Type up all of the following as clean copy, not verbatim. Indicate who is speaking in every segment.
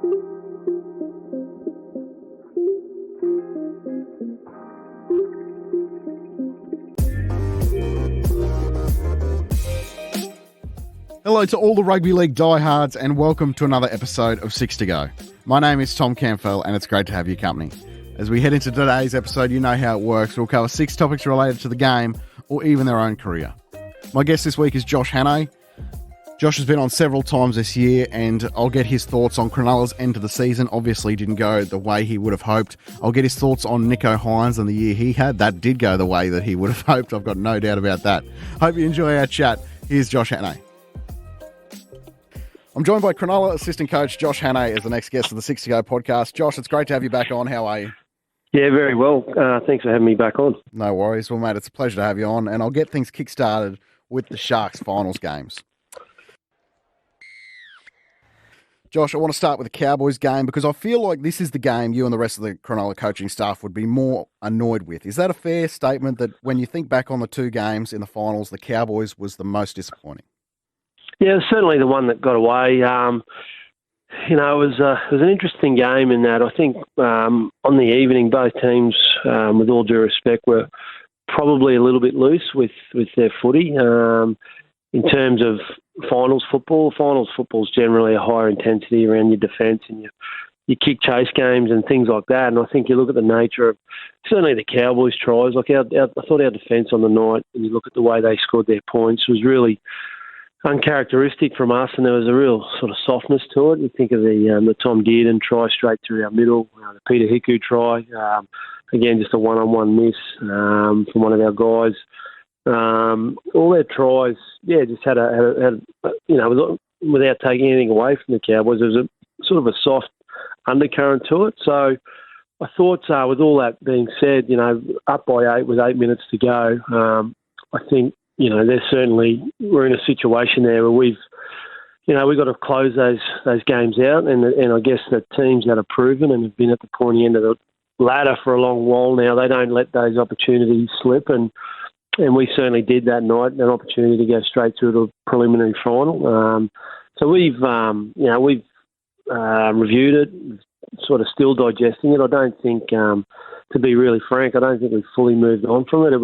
Speaker 1: Hello to all the rugby league diehards and welcome to another episode of Six to Go. My name is Tom Campbell and it's great to have your company. As we head into today's episode, you know how it works. We'll cover 6 topics related to the game or even their own career. My guest this week is Josh Hannay. Josh has been on several times this year and I'll get his thoughts on Cronulla's end to the season. Obviously didn't go the way he would have hoped. I'll get his thoughts on Nicho Hynes and the year he had. That did go the way that he would have hoped. I've got no doubt about that. Hope you enjoy our chat. Here's Josh Hannay. I'm joined by Cronulla assistant coach Josh Hannay as the next guest of the Six to Go podcast. Josh, it's great to have you back on. How are you?
Speaker 2: Yeah, very well. Thanks for having me back on.
Speaker 1: No worries. Well, mate, it's a pleasure to have you on, and I'll get things kick-started with the Sharks finals games. Josh, I want to start with the Cowboys game because I feel like this is the game you and the rest of the Cronulla coaching staff would be more annoyed with. Is that a fair statement that when you think back on the 2 games in the finals, the Cowboys was the most disappointing?
Speaker 2: Yeah, certainly the one that got away. It was an interesting game in that I think on the evening both teams, with all due respect, were probably a little bit loose with their footy. In terms of finals football is generally a higher intensity around your defence and your kick chase games and things like that. And I think you look at the nature of certainly the Cowboys' tries. Like I thought our defence on the night, and you look at the way they scored their points, was really uncharacteristic from us, and there was a real sort of softness to it. You think of the Tom Dearden try straight through our middle, the Peter Hiku try, again just a one-on-one miss from one of our guys. All their tries, just had without taking anything away from the Cowboys, there was a sort of a soft undercurrent to it. So I thought, with all that being said, up by 8 with 8 minutes to go, I think. We're in a situation there where we've got to close those games out, and I guess the teams that are proven and have been at the pointy end of the ladder for a long while now, they don't let those opportunities slip, and we certainly did that night, an opportunity to go straight through to a preliminary final. So we've reviewed it, sort of still digesting it. I don't think, to be really frank, I don't think we've fully moved on from it. It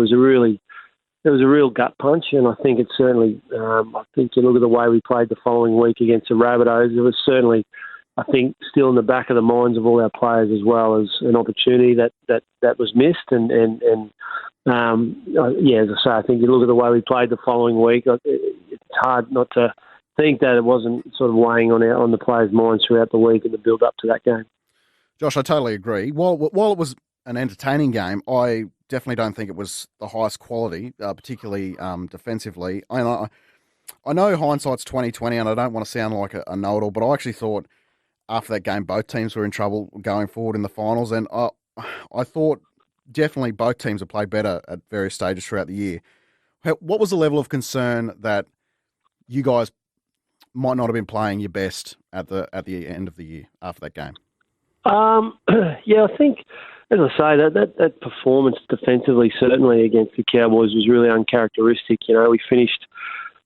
Speaker 2: was a real gut punch, and I think it's certainly, I think you look at the way we played the following week against the Rabbitohs, it was certainly, I think, still in the back of the minds of all our players as well as an opportunity that was missed. And as I say, I think you look at the way we played the following week, it's hard not to think that it wasn't sort of weighing on the players' minds throughout the week and the build-up to that game. Josh,
Speaker 1: I totally agree. While it was an entertaining game, I definitely don't think it was the highest quality, particularly defensively. I know hindsight's 20/20, and I don't want to sound like a know-it-all, but I actually thought after that game both teams were in trouble going forward in the finals, and I thought definitely both teams have played better at various stages throughout the year. What was the level of concern that you guys might not have been playing your best at the end of the year after that game?
Speaker 2: I think, as I say, that performance defensively, certainly against the Cowboys, was really uncharacteristic. They finished.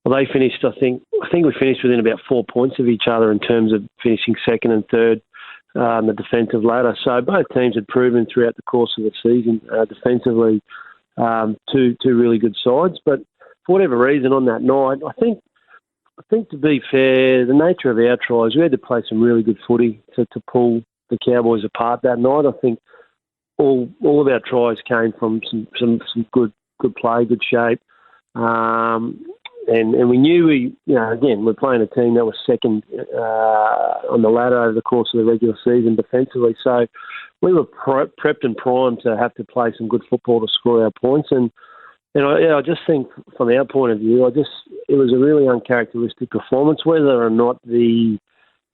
Speaker 2: I think we finished within about 4 points of each other in terms of finishing second and third on the defensive ladder. So both teams had proven throughout the course of the season defensively two really good sides. But for whatever reason, on that night, I think to be fair, the nature of our tries, we had to play some really good footy to pull the Cowboys apart that night. I think all of our tries came from some good play, good shape, and we knew we're playing a team that was second on the ladder over the course of the regular season defensively. So we were prepped and primed to have to play some good football to score our points. And I just think from our point of view, it was a really uncharacteristic performance. Whether or not the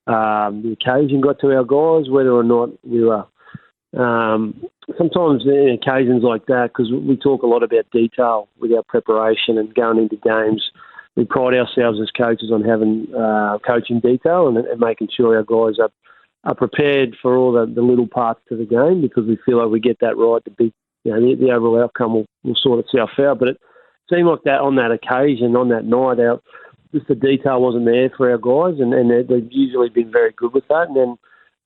Speaker 2: occasion got to our guys, whether or not we were sometimes in occasions like that, because we talk a lot about detail with our preparation and going into games. We pride ourselves as coaches on having coaching detail and making sure our guys are prepared for all the little parts to the game, because we feel like we get that right, the overall outcome will sort itself out. But it seemed like that on that occasion, on that night just the detail wasn't there for our guys, and they've usually been very good with that. And then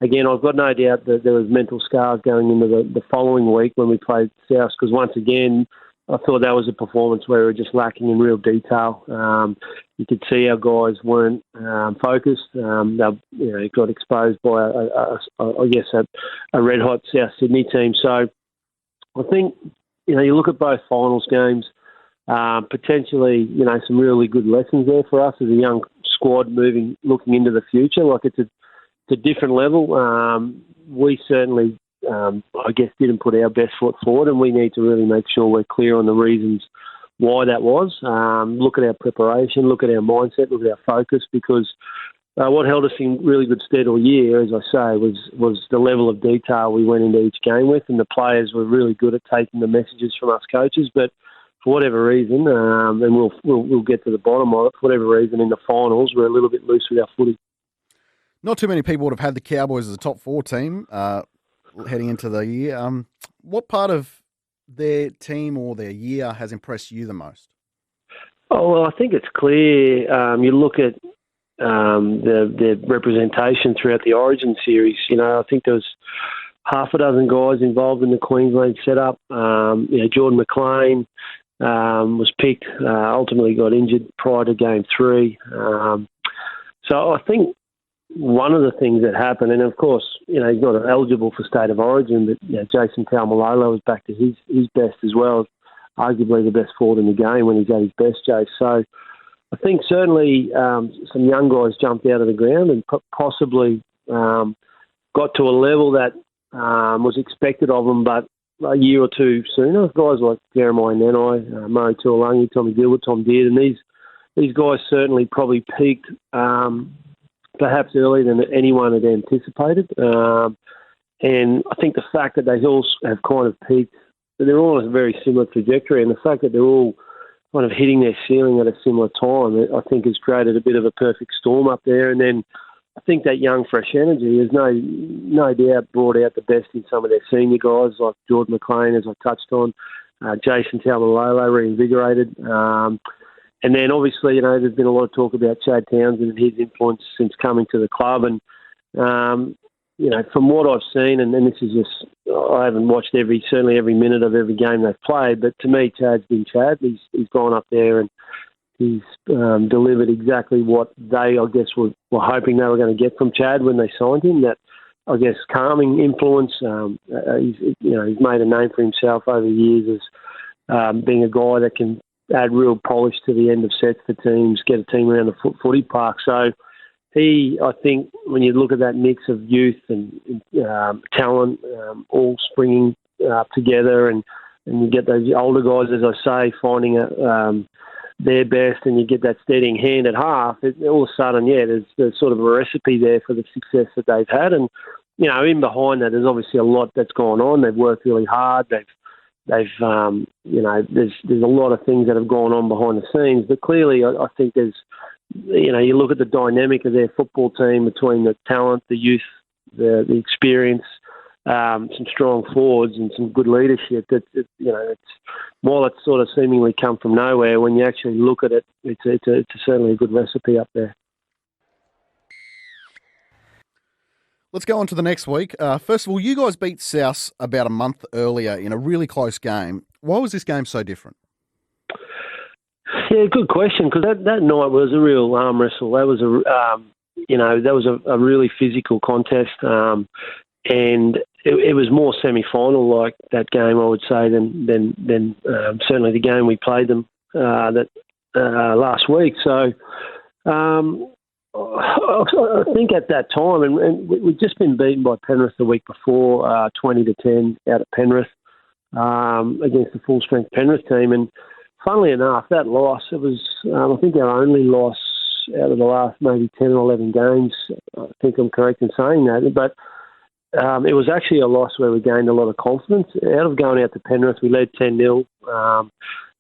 Speaker 2: again, I've got no doubt that there was mental scars going into the following week when we played South, because once again, I thought that was a performance where we were just lacking in real detail. You could see our guys weren't focused. They got exposed by, a red-hot South Sydney team. So I think, you look at both finals games, potentially, some really good lessons there for us as a young squad looking into the future. Like it's a different level. We certainly, didn't put our best foot forward, and we need to really make sure we're clear on the reasons why that was. Look at our preparation, look at our mindset, look at our focus, because what held us in really good stead all year, as I say, was the level of detail we went into each game with, and the players were really good at taking the messages from us coaches. But for whatever reason, and we'll get to the bottom of it, for whatever reason in the finals, we're a little bit loose with our footy.
Speaker 1: Not too many people would have had the Cowboys as a top 4 team heading into the year. What part of their team or their year has impressed you the most?
Speaker 2: Oh, well, I think it's clear. You look at the representation throughout the Origin series. I think there was half a dozen guys involved in the Queensland setup. Jordan McLean was picked, ultimately got injured prior to Game 3. So I think one of the things that happened, and of course, he's not eligible for State of Origin, but Jason Taumalolo was back to his best as well, arguably the best forward in the game when he's at his best, Jay. So I think certainly some young guys jumped out of the ground and possibly got to a level that was expected of them, but a year or two sooner. Guys like Jeremiah Hannay, Murray Tuolangi, Tommy Gilbert, Tom Deard, and these guys certainly probably peaked perhaps earlier than anyone had anticipated. And I think the fact that they all have kind of peaked, they're all on a very similar trajectory, and the fact that they're all kind of hitting their ceiling at a similar time, I think has created a bit of a perfect storm up there. And then I think that young, fresh energy has no doubt brought out the best in some of their senior guys, like Jordan McLean, as I touched on, Jason Taumalolo, reinvigorated. And then obviously, there's been a lot of talk about Chad Townsend and his influence since coming to the club. And, from what I've seen, and this is just, I haven't watched certainly every minute of every game they've played, but to me, Chad's been Chad. He's gone up there and he's delivered exactly what they, I guess, were hoping they were going to get from Chad when they signed him. That, I guess, calming influence. He's made a name for himself over the years as being a guy that can add real polish to the end of sets for teams, get a team around the footy park. So I think, when you look at that mix of youth and talent all springing up together, and you get those older guys, as I say, finding their best, and you get that steadying hand at half, all of a sudden, there's sort of a recipe there for the success that they've had. And, in behind that, there's obviously a lot that's gone on. They've worked really hard. There's a lot of things that have gone on behind the scenes, but clearly I think there's, you look at the dynamic of their football team between the talent, the youth, the experience, some strong forwards and some good leadership. While it's sort of seemingly come from nowhere, when you actually look at it, it's certainly a good recipe up there.
Speaker 1: Let's go on to the next week. First of all, you guys beat South about a month earlier in a really close game. Why was this game so different?
Speaker 2: Yeah, good question, because that night was a real arm wrestle. That was a really physical contest, and it was more semi-final like that game, I would say, than certainly the game we played them last week. So I think at that time, and we'd just been beaten by Penrith the week before, 20-10 out at Penrith against the full-strength Penrith team. And funnily enough, that loss, it was, I think, our only loss out of the last maybe 10 or 11 games. I think I'm correct in saying that. But it was actually a loss where we gained a lot of confidence. Out of going out to Penrith, we led 10-0,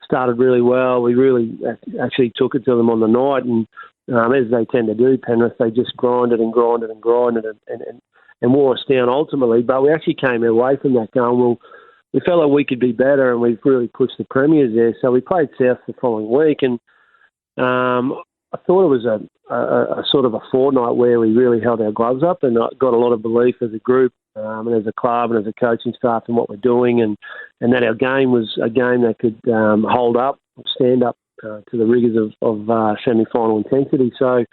Speaker 2: started really well. We really actually took it to them on the night, and as they tend to do, Penrith, they just grinded and wore us down ultimately. But we actually came away from that going, well, we felt like we could be better, and we've really pushed the premiers there. So we played South the following week, and I thought it was a sort of a fortnight where we really held our gloves up, and I got a lot of belief as a group and as a club and as a coaching staff in what we're doing, and that our game was a game that could hold up, stand up to the rigours of semi-final intensity. So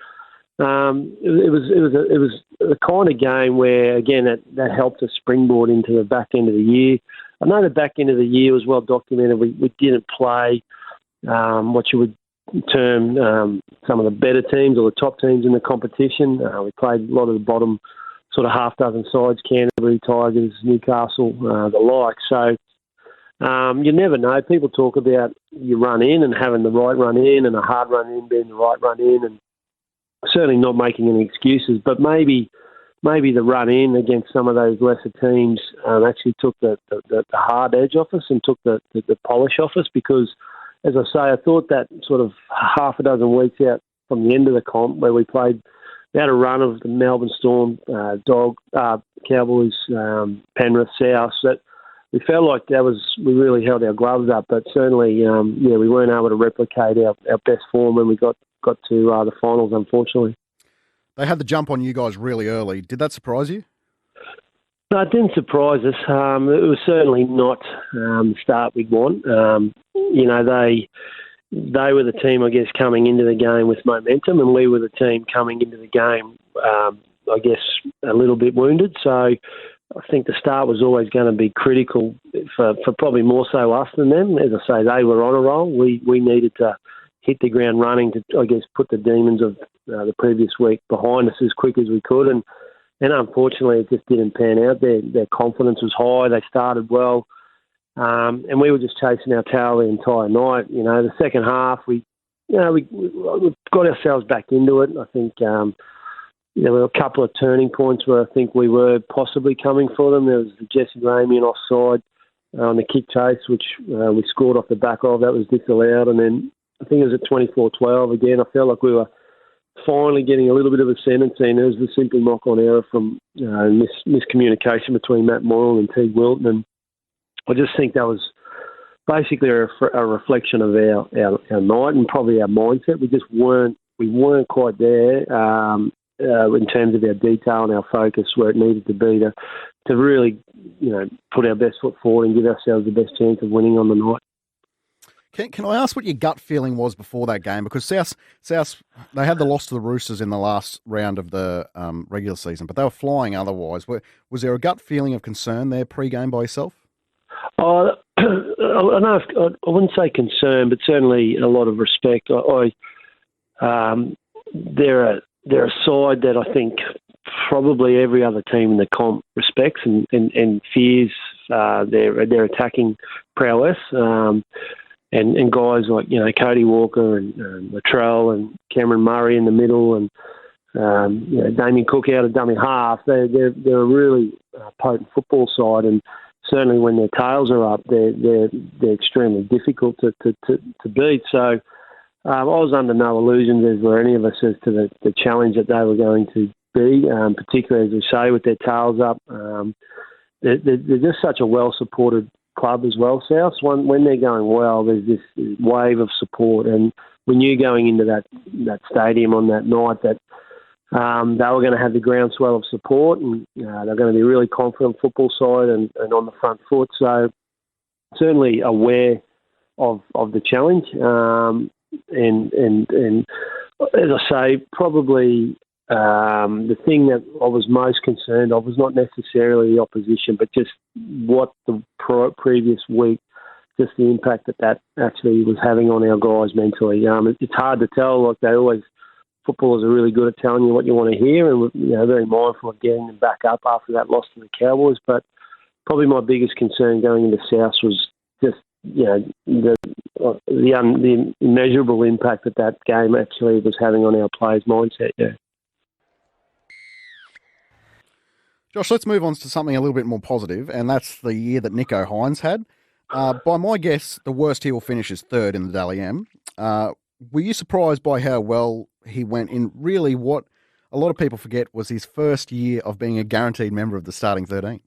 Speaker 2: it was the kind of game where, again, that helped us springboard into the back end of the year. I know the back end of the year was well documented. We didn't play what you would term some of the better teams or the top teams in the competition. We played a lot of the bottom sort of half dozen sides, Canterbury, Tigers, Newcastle, the like. So you never know. People talk about you run in and having the right run in and a hard run in being the right run in, and certainly not making any excuses, but maybe the run in against some of those lesser teams actually took the hard edge off us and took the polish off us, because, as I say, I thought that sort of half a dozen weeks out from the end of the comp where we had a run of the Melbourne Storm, Cowboys, Penrith, South, that we felt like we really held our gloves up, but certainly, we weren't able to replicate our best form when we got to the finals, unfortunately.
Speaker 1: They had the jump on you guys really early. Did that surprise you?
Speaker 2: No, it didn't surprise us. It was certainly not the start we'd want. They were the team, I guess, coming into the game with momentum, and we were the team coming into the game, I guess, a little bit wounded. So I think the start was always going to be critical for probably more so us than them. As I say, they were on a roll. We needed to hit the ground running to, I guess, put the demons of the previous week behind us as quick as we could. And unfortunately, it just didn't pan out. Their confidence was high. They started well. And we were just chasing our tail the entire night. The second half, we got ourselves back into it. I think there were a couple of turning points where I think we were possibly coming for them. There was the Jesse Ramian offside on the kick chase, which we scored off the back of. That was disallowed. And then I think it was at 24-12 again. I felt like we were finally getting a little bit of ascendancy, and there was the simple knock-on error from miscommunication between Matt Moyle and Teague Wilton. And I just think that was basically a reflection of our night and probably our mindset. We weren't quite there in terms of our detail and our focus where it needed to be to really, put our best foot forward and give ourselves the best chance of winning on the night.
Speaker 1: Can I ask what your gut feeling was before that game? Because South, they had the loss to the Roosters in the last round of the regular season, but they were flying otherwise. Was there a gut feeling of concern there pre-game by yourself?
Speaker 2: I wouldn't say concern, but certainly a lot of respect. They're a side that I think probably every other team in the comp respects and fears their attacking prowess. And guys like, Cody Walker and Latrell and Cameron Murray in the middle and, Damien Cook out of dummy half. They're a really potent football side, and certainly when their tails are up, they're extremely difficult to beat. So I was under no illusions, as were any of us, as to the challenge that they were going to be, particularly, as we say, with their tails up. They're just such a well-supported club as well, South. When they're going well, there's this wave of support, and we knew going into that stadium on that night that they were going to have the groundswell of support, and they're going to be a really confident football side and on the front foot. So certainly aware of the challenge, and as I say, probably the thing that I was most concerned of was not necessarily the opposition, but just what the previous week, just the impact that actually was having on our guys mentally. It's hard to tell. Like they always, footballers are really good at telling you what you want to hear, and very mindful of getting them back up after that loss to the Cowboys. But probably my biggest concern going into South was just the immeasurable impact that game actually was having on our players' mindset. Yeah.
Speaker 1: Josh, let's move on to something a little bit more positive, and that's the year that Nicho Hynes had. By my guess, the worst he will finish is third in the Dally M. Were you surprised by how well he went in really what a lot of people forget was his first year of being a guaranteed member of the starting 13?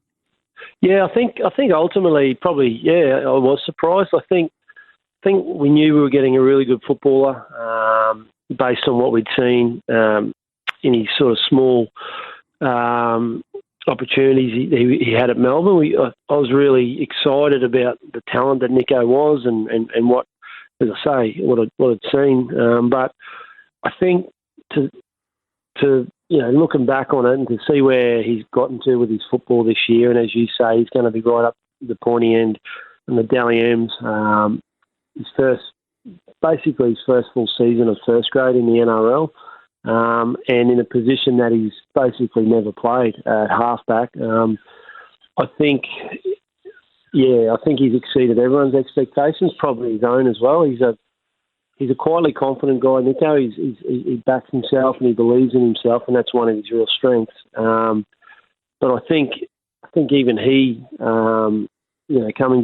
Speaker 2: Yeah, I think ultimately probably, I was surprised. I think we knew we were getting a really good footballer. based on what we'd seen in his sort of small opportunities he had at Melbourne. I was really excited about the talent that Nico was and what, as I say, what I'd seen. But I think to looking back on it and to see where he's gotten to with his football this year, and as you say, he's going to be right up the pointy end and the Dally M's. His first full season of first grade in the NRL, and in a position that he's basically never played at halfback. I think he's exceeded everyone's expectations, probably his own as well. He's a quietly confident guy, Nico. He backs himself and he believes in himself, and that's one of his real strengths. But I think even he, coming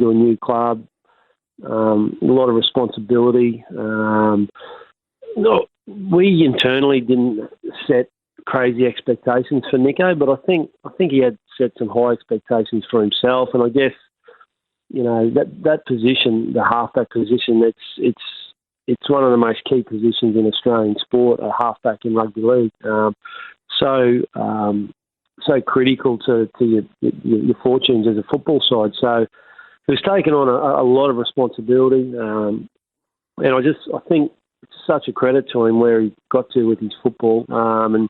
Speaker 2: to a new club, a lot of responsibility. We internally didn't set crazy expectations for Nico, but I think he had set some high expectations for himself, and I guess that position, the halfback position, it's one of the most key positions in Australian sport, a halfback in rugby league. So critical to your fortunes as a football side. So he was taking on a lot of responsibility, and I think it's such a credit to him where he got to with his football. And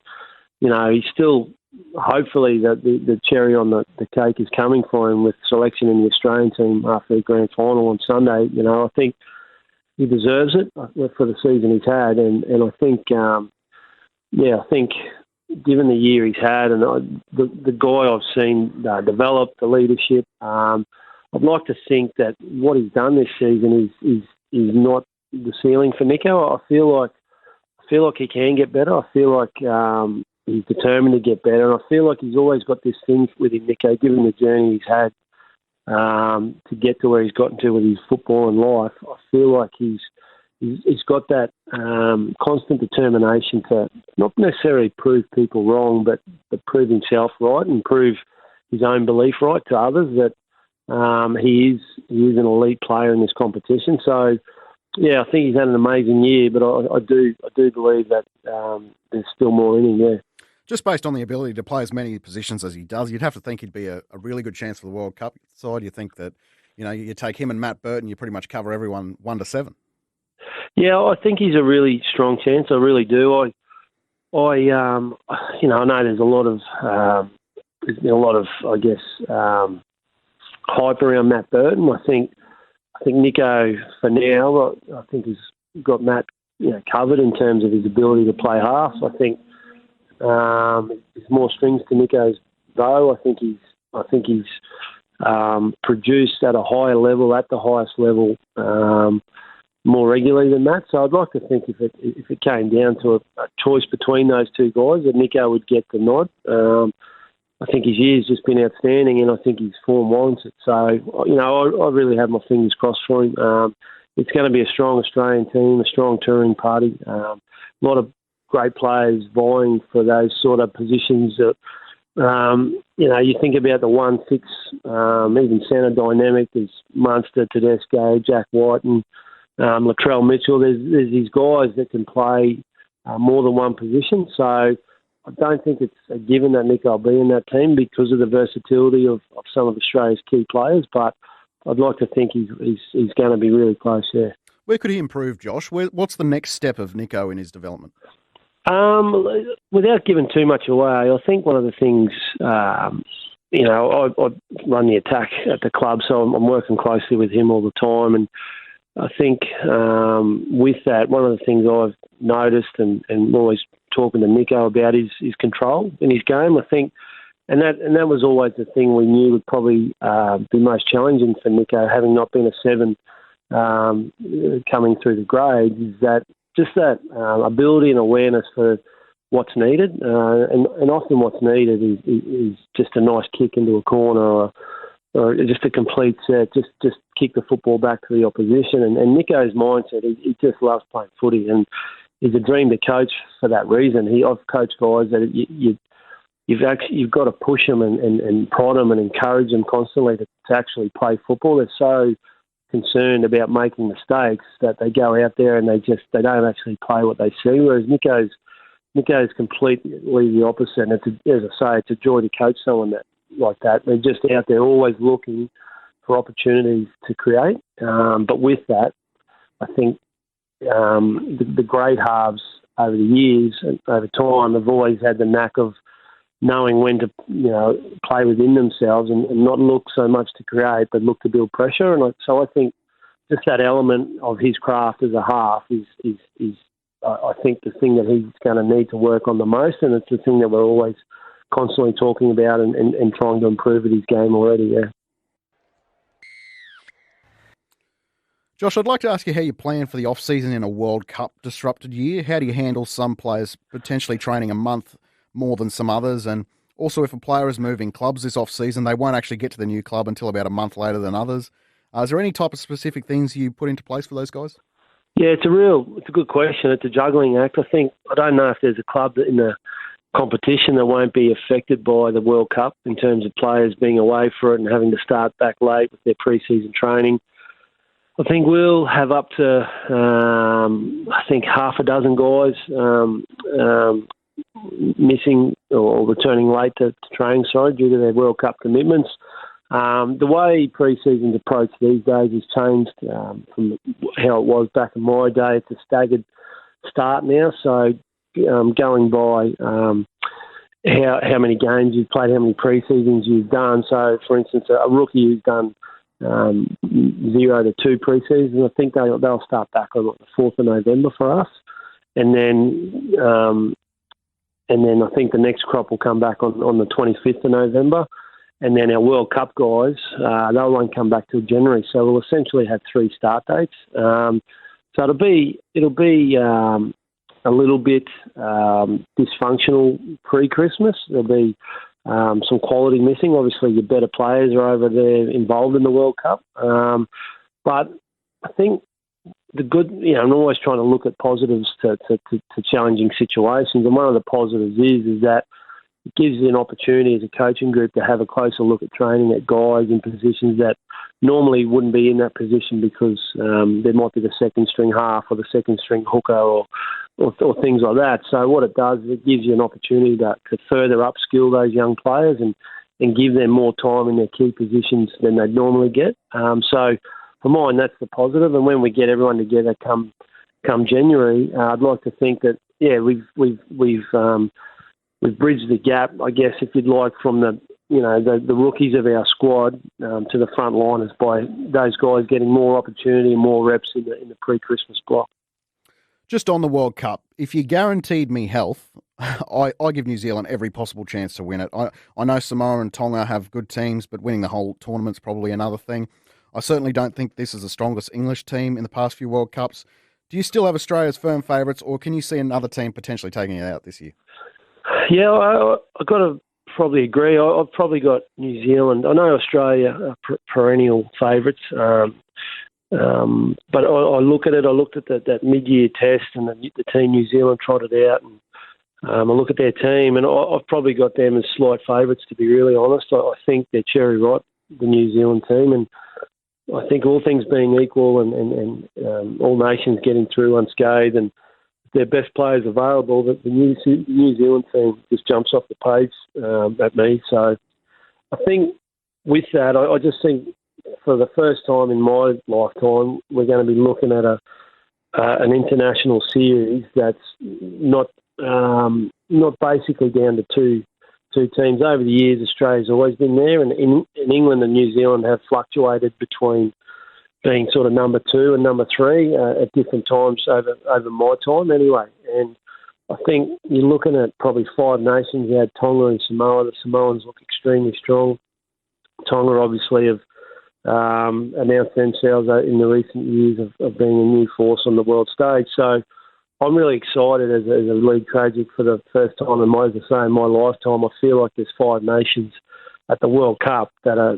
Speaker 2: he's still, hopefully, the cherry on the cake is coming for him with selection in the Australian team after the grand final on Sunday. I think he deserves it for the season he's had, and I think, I think given the year he's had and the guy I've seen develop, the leadership, I'd like to think that what he's done this season is not the ceiling for Nico. I feel like he can get better. I feel like he's determined to get better, and I feel like he's always got this thing with him, Nico, given the journey he's had to get to where he's gotten to with his football and life. I feel like he's got that constant determination to not necessarily prove people wrong, but prove himself right and prove his own belief right to others that he is an elite player in this competition. So, yeah, I think he's had an amazing year, but I do believe that there's still more in him there.
Speaker 1: Just based on the ability to play as many positions as he does, you'd have to think he'd be a really good chance for the World Cup side. You think that, you take him and Matt Burton, you pretty much cover everyone 1 to 7. Yeah,
Speaker 2: I think he's a really strong chance. I really do. I know there's a lot of, I guess, hype around Matt Burton. I think Nico, for now, I think has got Matt covered in terms of his ability to play half. I think there's more strings to Nico's bow. I think he's produced at a higher level, at the highest level, more regularly than Matt. So I'd like to think if it came down to a choice between those two guys, that Nico would get the nod. I think his year's just been outstanding, and I think his form warrants it. So, I really have my fingers crossed for him. It's going to be a strong Australian team, a strong touring party, a lot of great players vying for those sort of positions that, you think about the 1-6, even centre dynamic. There's Munster, Tedesco, Jack White and Latrell Mitchell. There's these guys that can play more than one position. So I don't think it's a given that Nico will be in that team because of the versatility of some of Australia's key players, but I'd like to think he's going to be really close there.
Speaker 1: Where could he improve, Josh? What's the next step of Nico in his development?
Speaker 2: Without giving too much away, I think one of the things, I run the attack at the club, so I'm working closely with him all the time. And I think with that, one of the things I've noticed and always talking to Nico about is control in his game. I think, and that was always the thing we knew would probably be most challenging for Nico, having not been a 7 coming through the grades, is that just that ability and awareness for what's needed, and often what's needed is just a nice kick into a corner or just a complete set, just kick the football back to the opposition. And Nico's mindset, he just loves playing footy, and he's a dream to coach for that reason. I've coached guys that you've got to push them and prod them and encourage them constantly to actually play football. They're so concerned about making mistakes that they go out there and they don't actually play what they see. Whereas Nico's completely the opposite. And as I say, it's a joy to coach someone like that. They're just out there always looking for opportunities to create. But with that, I think the great halves over the years and over time have always had the knack of knowing when to, play within themselves and not look so much to create, but look to build pressure. And so I think just that element of his craft as a half is I think the thing that he's going to need to work on the most, and it's the thing that we're always constantly talking about and trying to improve at his game already, yeah.
Speaker 1: Josh, I'd like to ask you how you plan for the off-season in a World Cup disrupted year. How do you handle some players potentially training a month more than some others? And also, if a player is moving clubs this off-season, they won't actually get to the new club until about a month later than others. Is there any type of specific things you put into place for those guys?
Speaker 2: Yeah, it's a good question. It's a juggling act. I don't know if there's a club in the competition that won't be affected by the World Cup in terms of players being away for it and having to start back late with their pre-season training. I think we'll have up to, half a dozen guys missing or returning late to training, due to their World Cup commitments. The way pre-season's approached these days has changed from how it was back in my day. It's a staggered start now, so going by how many games you've played, how many pre-seasons you've done. So, for instance, a rookie who's done 0 to 2 pre-seasons, I think they'll start back on the 4th of November for us, and then I think the next crop will come back on the 25th of November, and then our World Cup guys they won't come back till January. So we'll essentially have 3 start dates. So it'll be a little bit dysfunctional pre-Christmas. There'll be some quality missing. Obviously, your better players are over there involved in the World Cup. But I think the good, I'm always trying to look at positives to challenging situations. And one of the positives is that it gives you an opportunity as a coaching group to have a closer look at training at guys in positions that normally wouldn't be in that position because there might be the second string half or the second string hooker or things like that. So what it does is it gives you an opportunity to further upskill those young players and give them more time in their key positions than they'd normally get. So for mine, that's the positive. And when we get everyone together come January, I'd like to think that we've bridged the gap, I guess, if you'd like, from the rookies of our squad to the front liners by those guys getting more opportunity and more reps in the pre-Christmas block.
Speaker 1: Just on the World Cup, if you guaranteed me health, I give New Zealand every possible chance to win it. I know Samoa and Tonga have good teams, but winning the whole tournament's probably another thing. I certainly don't think this is the strongest English team in the past few World Cups. Do you still have Australia as firm favourites, or can you see another team potentially taking it out this year?
Speaker 2: Yeah, I've got to probably agree. I've probably got New Zealand. I know Australia are perennial favourites. But I look at it. I looked at that mid-year test and the team New Zealand trotted out, and I look at their team, and I've probably got them as slight favourites, to be really honest. I think they're cherry ripe, the New Zealand team, and I think all things being equal and all nations getting through unscathed and their best players available, that the New Zealand team just jumps off the page at me. So I think with that, I just think for the first time in my lifetime, we're going to be looking at an international series that's not basically down to two teams. Over the years, Australia's always been there, and in England and New Zealand have fluctuated between being sort of number 2 and number 3 at different times over my time anyway. And I think you're looking at probably 5 nations. You had Tonga and Samoa. The Samoans look extremely strong. Tonga obviously have announced themselves in the recent years of being a new force on the world stage. So I'm really excited as a lead coach for the first time in my lifetime. I feel like there's 5 nations at the World Cup that are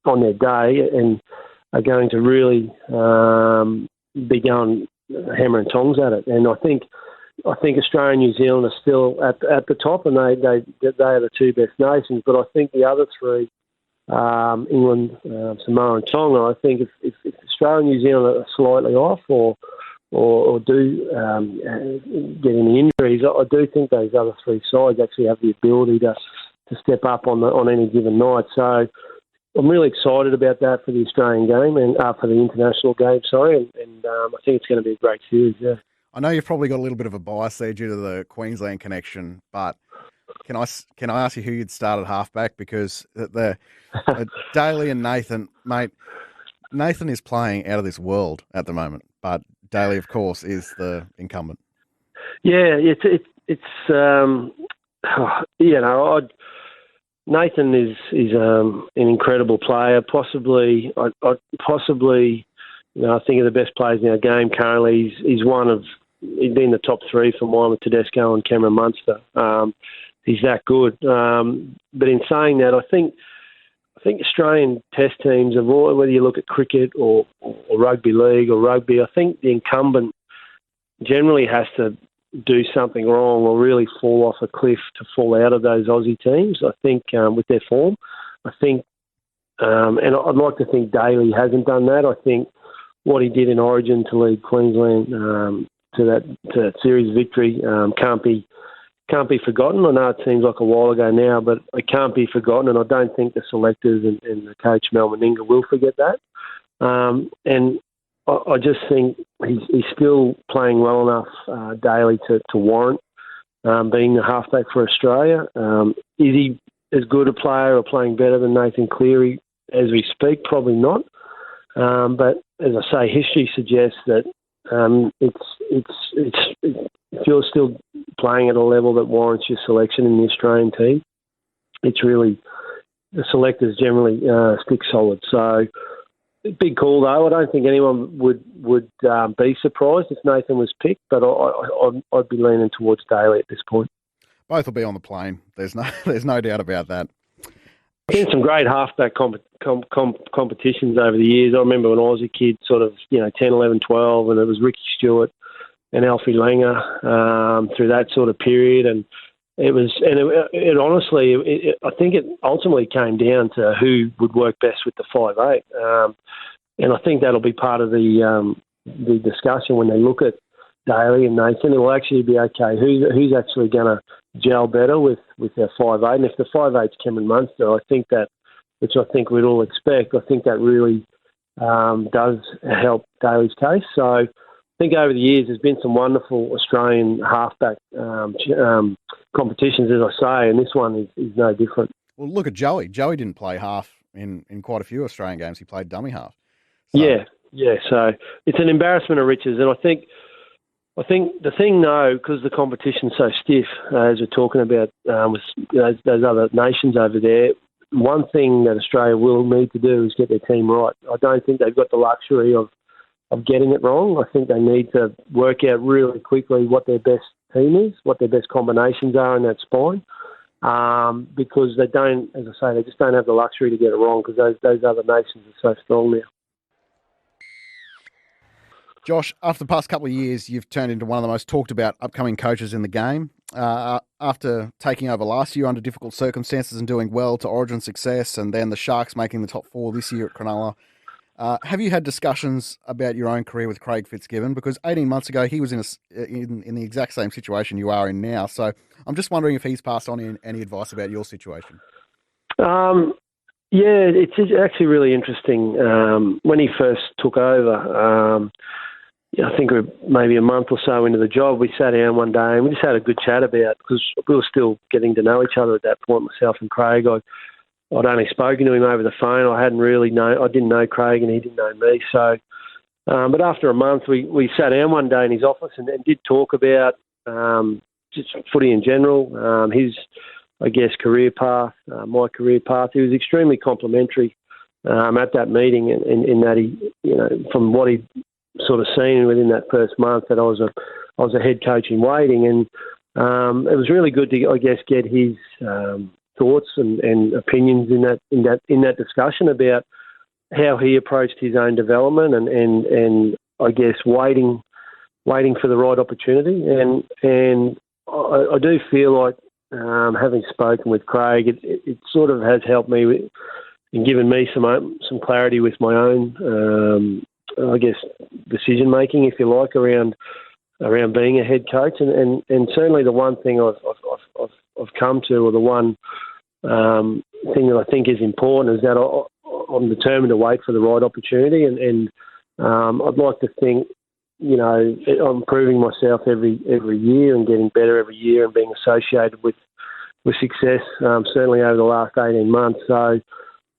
Speaker 2: on their day and are going to really be going hammer and tongs at it. And I think Australia and New Zealand are still at the top, and they are the 2 best nations. But I think the other 3 England, Samoa and Tonga. I think if Australia and New Zealand are slightly off or do get any injuries, I do think those other three sides actually have the ability to step up on any given night. So I'm really excited about that for the Australian game and for the international game. And I think it's going to be a great series. Yeah.
Speaker 1: I know you've probably got a little bit of a bias there due to the Queensland connection, but can I ask you who you'd start at halfback? Because the Daly and Nathan, mate, Nathan is playing out of this world at the moment, but Daly, of course, is the incumbent.
Speaker 2: Yeah, Nathan is an incredible player. Possibly, I think of the best players in our game currently. He's he'd be in the top three for mine with Tedesco and Cameron Munster. He's that good. But in saying that, I think Australian Test teams, whether you look at cricket or rugby league or rugby, I think the incumbent generally has to do something wrong or really fall off a cliff to fall out of those Aussie teams. I think with their form, and I'd like to think Daly hasn't done that. I think what he did in Origin to lead Queensland to that series victory can't be forgotten. I know it seems like a while ago now, but it can't be forgotten, and I don't think the selectors and the coach Mel Meninga will forget that. And I just think he's still playing well enough daily to warrant being the halfback for Australia. Is he as good a player or playing better than Nathan Cleary as we speak? Probably not. But as I say, history suggests that if you're still playing at a level that warrants your selection in the Australian team, it's really the selectors generally stick solid. So big call though. I don't think anyone would be surprised if Nathan was picked, but I'd be leaning towards Daly at this point.
Speaker 1: Both will be on the plane. There's no doubt about that.
Speaker 2: I've seen some great halfback competitions over the years. I remember when I was a kid, sort of 10, 11, 12, and it was Ricky Stewart and Alfie Langer through that sort of period, and it honestly, I think it ultimately came down to who would work best with the 5'8", and I think that'll be part of the discussion when they look at Daly and Nathan. It will actually be okay. Who's actually going to gel better with their 5'8", and if the 5'8's Cameron Munster, I think that, which I think we'd all expect, I think that really does help Daly's case. So I think over the years there's been some wonderful Australian halfback competitions, as I say, and this one is no different.
Speaker 1: Well, look at Joey. Joey didn't play half in quite a few Australian games. He played dummy half. So.
Speaker 2: Yeah. So it's an embarrassment of riches, and I think the thing, though, because the competition's so stiff, as we're talking about with those other nations over there, one thing that Australia will need to do is get their team right. I don't think they've got the luxury of getting it wrong. I think they need to work out really quickly what their best team is, what their best combinations are in that spine, because they don't, as I say, they just don't have the luxury to get it wrong because those other nations are so strong now.
Speaker 1: Josh, after the past couple of years, you've turned into one of the most talked about upcoming coaches in the game. After taking over last year under difficult circumstances and doing well to Origin success, and then the Sharks making the top 4 this year at Cronulla, have you had discussions about your own career with Craig Fitzgibbon? Because 18 months ago, he was in the exact same situation you are in now. So I'm just wondering if he's passed on any advice about your situation.
Speaker 2: Yeah, it's actually really interesting. When he first took over, I think we're maybe a month or so into the job, we sat down one day and we just had a good chat about, because we were still getting to know each other at that point, myself and Craig. I'd only spoken to him over the phone. I didn't know Craig and he didn't know me. So, but after a month, we sat down one day in his office and did talk about just footy in general, his, I guess, career path, my career path. He was extremely complimentary at that meeting, in that he, from what he sort of seen within that first month, that I was a head coach in waiting, and it was really good to, I guess, get his thoughts and opinions in that discussion about how he approached his own development and I guess waiting for the right opportunity, and I do feel like having spoken with Craig, it sort of has helped me given me some clarity with my own, I guess, decision making, if you like, around being a head coach. And certainly the one thing I've come to, or the one thing that I think is important, is that I'm determined to wait for the right opportunity, and I'd like to think, I'm proving myself every year and getting better every year and being associated with success, certainly over the last 18 months. So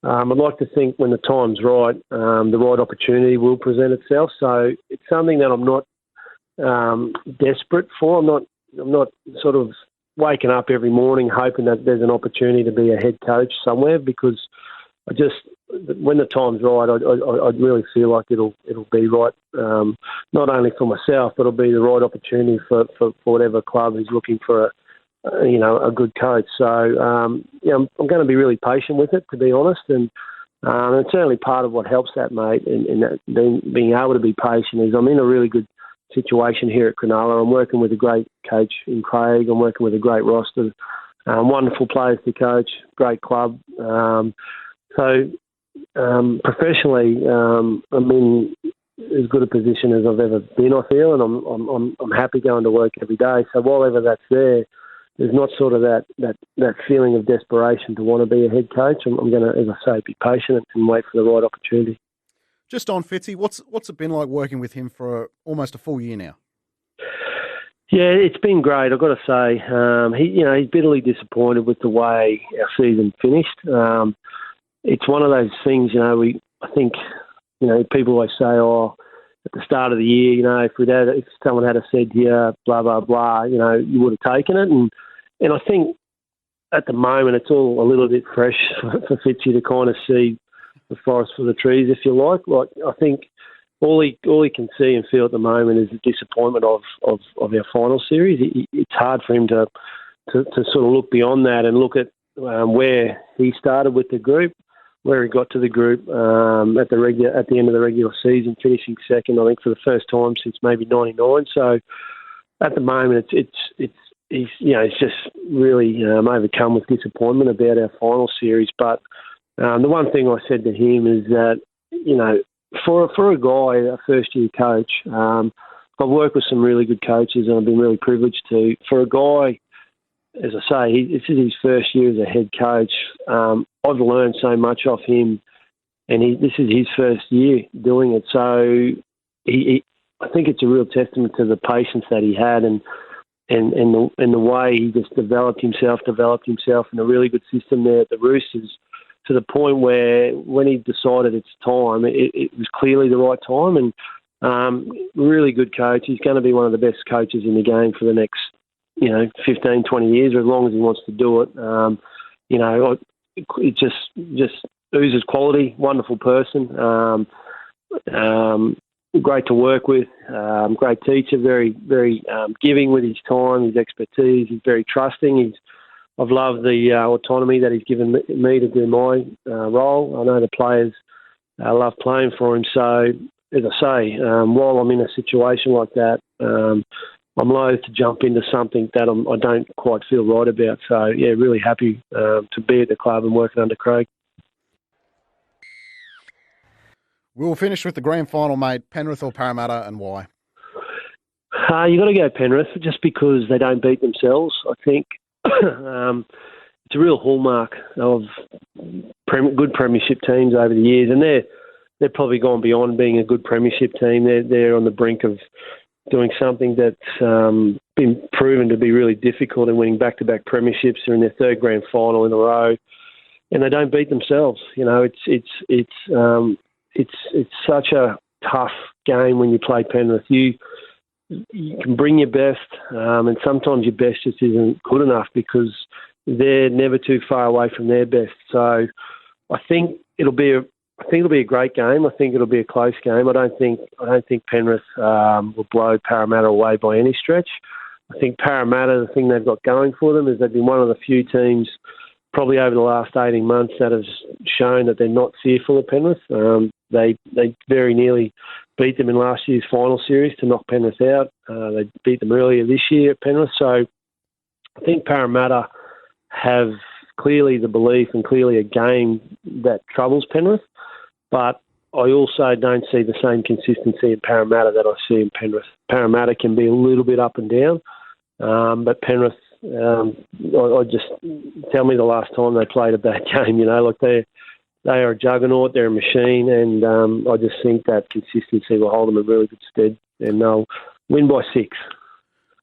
Speaker 2: I'd like to think when the time's right, the right opportunity will present itself. So it's something that I'm not desperate for. I'm not sort of waking up every morning hoping that there's an opportunity to be a head coach somewhere, because when the time's right, I really feel like it'll be right, not only for myself, but it'll be the right opportunity for whatever club is looking for a good coach. So I'm going to be really patient with it, to be honest, and certainly part of what helps that, mate, and that being able to be patient is I'm in a really good situation here at Cronulla. I'm working with a great coach in Craig. I'm working with a great roster, wonderful players to coach, great club. So professionally, I'm in as good a position as I've ever been, I feel, and I'm happy going to work every day. So while ever that's there's not sort of that feeling of desperation to want to be a head coach. I'm going to, as I say, be patient and wait for the right opportunity.
Speaker 1: Just on Fitzy, what's it been like working with him for almost a full year now?
Speaker 2: Yeah, it's been great. I've got to say, he's bitterly disappointed with the way our season finished. It's one of those things, I think, people always say, at the start of the year, if someone had said here, blah, blah, blah, you would have taken it. And I think at the moment it's all a little bit fresh for Fitzy to kind of see the forest for the trees, if you like. Like, I think all he can see and feel at the moment is the disappointment of our final series. It's hard for him to sort of look beyond that and look at where he started with the group, where he got to the group at the end of the regular season, finishing second, I think, for the first time since maybe '99. So at the moment, he's just really overcome with disappointment about our final series. But the one thing I said to him is that, for a guy, a first-year coach, I've worked with some really good coaches and I've been really privileged to. For a guy, as I say, this is his first year as a head coach. I've learned so much off him, and this is his first year doing it. So I think it's a real testament to the patience that he had and the way he just developed himself in a really good system there at the Roosters, to the point where when he decided it's time, it was clearly the right time. And really good coach. He's going to be one of the best coaches in the game for the next 15, 20 years, or as long as he wants to do it. It just oozes quality, wonderful person, great to work with, great teacher, very, very giving with his time, his expertise. He's very trusting. I've loved the autonomy that he's given me to do my role. I know the players love playing for him. So, as I say, while I'm in a situation like that, I'm loath to jump into something that I don't quite feel right about. So, yeah, really happy to be at the club and working under Craig.
Speaker 1: We'll finish with the grand final, mate. Penrith or Parramatta, and why?
Speaker 2: You got to go Penrith, just because they don't beat themselves. I think it's a real hallmark of good premiership teams over the years, and they're probably gone beyond being a good premiership team. They're on the brink of doing something that's been proven to be really difficult and winning back-to-back premierships. They're in their third grand final in a row, and they don't beat themselves. It's such a tough game when you play Penrith. You can bring your best, and sometimes your best just isn't good enough because they're never too far away from their best. So I think it'll be a great game. I think it'll be a close game. I don't think Penrith will blow Parramatta away by any stretch. I think Parramatta, the thing they've got going for them is they've been one of the few teams probably over the last 18 months that has shown that they're not fearful of Penrith. They very nearly beat them in last year's final series to knock Penrith out. They beat them earlier this year at Penrith. So I think Parramatta have clearly the belief and clearly a game that troubles Penrith. But I also don't see the same consistency in Parramatta that I see in Penrith. Parramatta can be a little bit up and down, but Penrith, I just tell me the last time they played a bad game. Like they are a juggernaut, they're a machine, and I just think that consistency will hold them in really good stead, and they'll win by 6.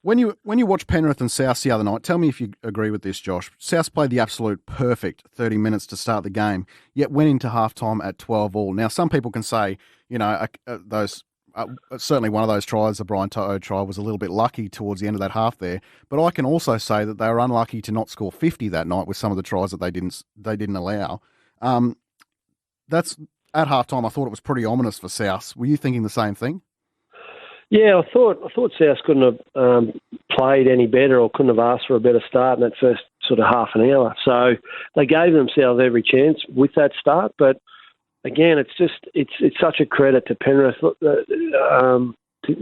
Speaker 1: When you watch Penrith and South the other night, tell me if you agree with this, Josh. South played the absolute perfect 30 minutes to start the game, yet went into halftime at 12-all. Now, some people can say, those certainly one of those tries, the Brian To'o try, was a little bit lucky towards the end of that half there. But I can also say that they were unlucky to not score 50 that night with some of the tries that they didn't allow. That's at halftime. I thought it was pretty ominous for South. Were you thinking the same thing?
Speaker 2: Yeah, I thought South couldn't have played any better or couldn't have asked for a better start in that first sort of half an hour. So they gave themselves every chance with that start. But again, it's such a credit to Penrith to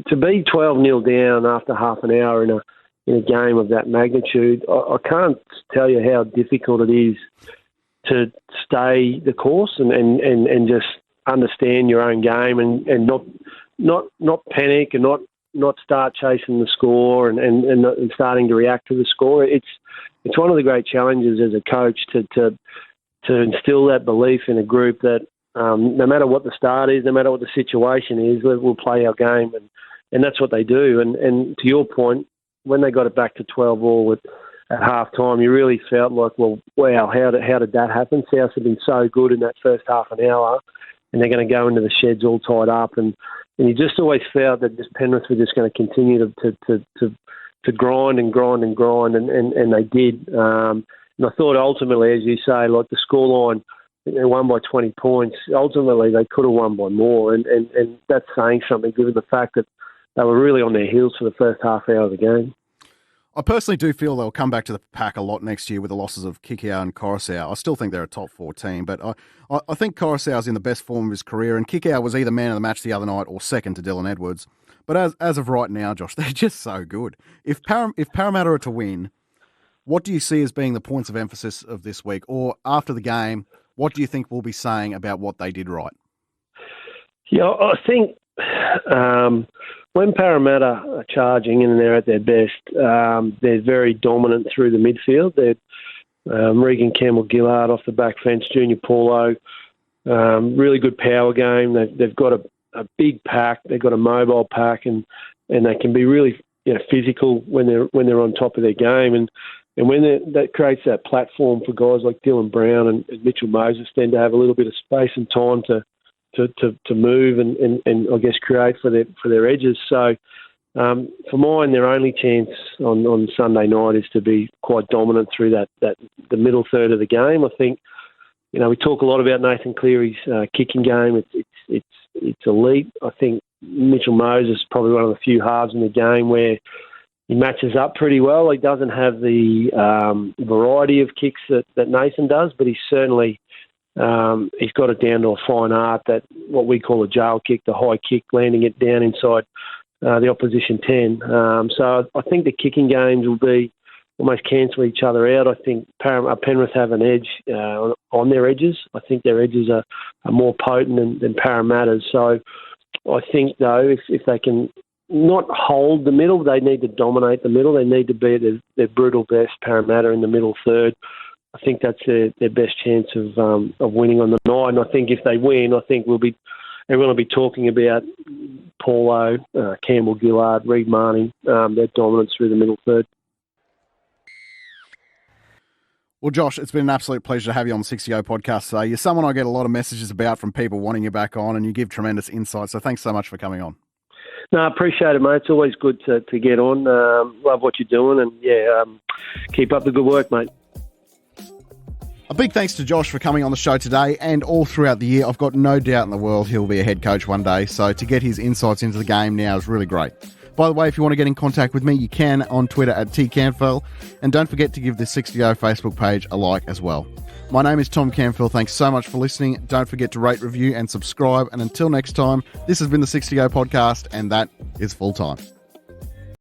Speaker 2: be 12-0 down after half an hour in a game of that magnitude. I can't tell you how difficult it is to stay the course and just understand your own game and not panic and not start chasing the score and starting to react to the score. It's one of the great challenges as a coach to instill that belief in a group that no matter what the start is, no matter what the situation is, we'll play our game, and that's what they do. And to your point, when they got it back to 12-all at half time, you really felt like, well, wow, how did that happen? South have been so good in that first half an hour, and they're going to go into the sheds all tied up, and you just always felt that this Penrith were just going to continue to grind and grind and grind, and they did. And I thought ultimately, as you say, like the scoreline, they won by 20 points. Ultimately, they could have won by more, and that's saying something given the fact that they were really on their heels for the first half hour of the game.
Speaker 1: I personally do feel they'll come back to the pack a lot next year with the losses of Kikau and Coruscant. I still think they're a top 4 team, but I think Coruscant's in the best form of his career, and Kikau was either man of the match the other night or second to Dylan Edwards. But as of right now, Josh, they're just so good. If Parramatta are to win, what do you see as being the points of emphasis of this week? Or after the game, what do you think we'll be saying about what they did right?
Speaker 2: Yeah, I think when Parramatta are charging in and they're at their best, they're very dominant through the midfield. They're Regan Campbell-Gillard off the back fence, Junior Paulo, really good power game. They've got a big pack. They've got a mobile pack, and they can be really physical when they're on top of their game. And when that creates that platform for guys like Dylan Brown and Mitchell Moses then to have a little bit of space and time to move and I guess create for their edges. So for mine, their only chance on Sunday night is to be quite dominant through the middle third of the game. I think we talk a lot about Nathan Cleary's kicking game. It's elite. I think Mitchell Moses is probably one of the few halves in the game where he matches up pretty well. He doesn't have the variety of kicks that Nathan does, but he's certainly he's got it down to a fine art, that what we call a jail kick, the high kick, landing it down inside the opposition 10. So I think the kicking games will be almost cancel each other out. I think Penrith have an edge on their edges. I think their edges are more potent than Parramatta's. So I think, though, if they can not hold the middle, they need to dominate the middle. They need to be at their brutal best, Parramatta, in the middle third. I think that's their best chance of winning on the night. And I think if they win, I think everyone will be talking about Paulo, Campbell-Gillard, Reed Marnie, their dominance through the middle third.
Speaker 1: Well, Josh, it's been an absolute pleasure to have you on the 60O podcast today. You're someone I get a lot of messages about from people wanting you back on, and you give tremendous insight. So thanks so much for coming on.
Speaker 2: No, I appreciate it, mate. It's always good to get on. Love what you're doing, and keep up the good work, mate.
Speaker 1: A big thanks to Josh for coming on the show today and all throughout the year. I've got no doubt in the world he'll be a head coach one day, so to get his insights into the game now is really great. By the way, if you want to get in contact with me, you can on Twitter at @TCanfill, and don't forget to give the 60O Facebook page a like as well. My name is Tom Canfield. Thanks so much for listening. Don't forget to rate, review, and subscribe. And until next time, this has been the 60O podcast, and that is full time.